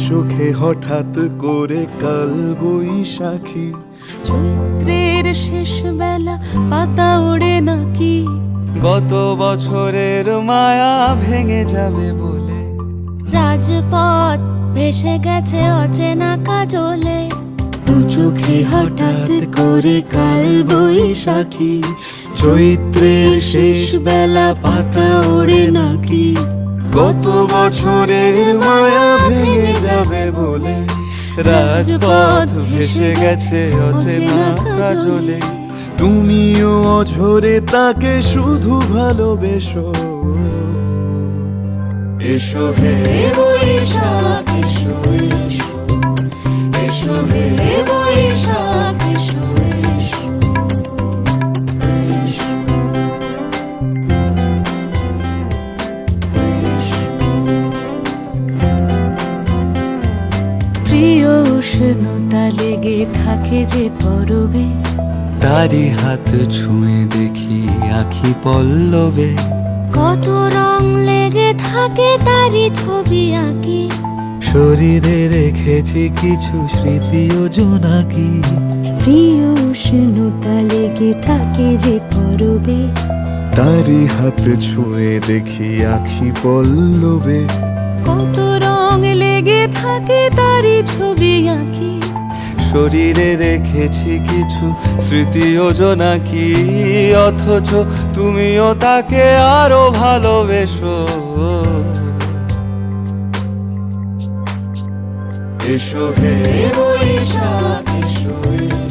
চোখে হঠাৎ করে কাল বৈশাখী, চৈত্রের শেষ বেলা পাতা ওড়ে নাকি, গত বছরের মায়া ভেঙে যাবে বলে, রাজপথ ভেসে গেছে অচেনা কাজলে। দু চোখে হঠাৎ করে কাল বৈশাখী, চৈত্রের শেষ বেলা পাতা ওড়ে নাকি, গত বছরের মায়া ভেঙে যাবে বলে, রাজপথ ভেসে গেছে অচেনা কাজলে। তুমিও অঝরে তাকে শুধু ভালোবেসো, এসো হে বৈশাখ এসো এসো, এসো হে বৈশাখ এসো এসো, এসো। প্রিয় উষ্ণতা লেগে থাকে যে পরবে, তারি হাত ছুঁয়ে দেখি আখি পল্লবে, কত রং লেগে থাকে তারই ছবি আঁকি, শরীরে রেখেছি কিছু স্মৃতি ও জোনাকি। প্রিয় উষ্ণতা লেগে থাকে যে পরবে, তারি হাত ছুঁয়ে দেখি আখি পল্লবে, কত রং লেগে থাকে তারই ছবি আঁকি, শরীরে রেখেছি কিছু স্মৃতি ও জোনাকি। অথচ তুমিও তাকে আরো ভালোবেসো, এসো হে বৈশাখ এসো এসো।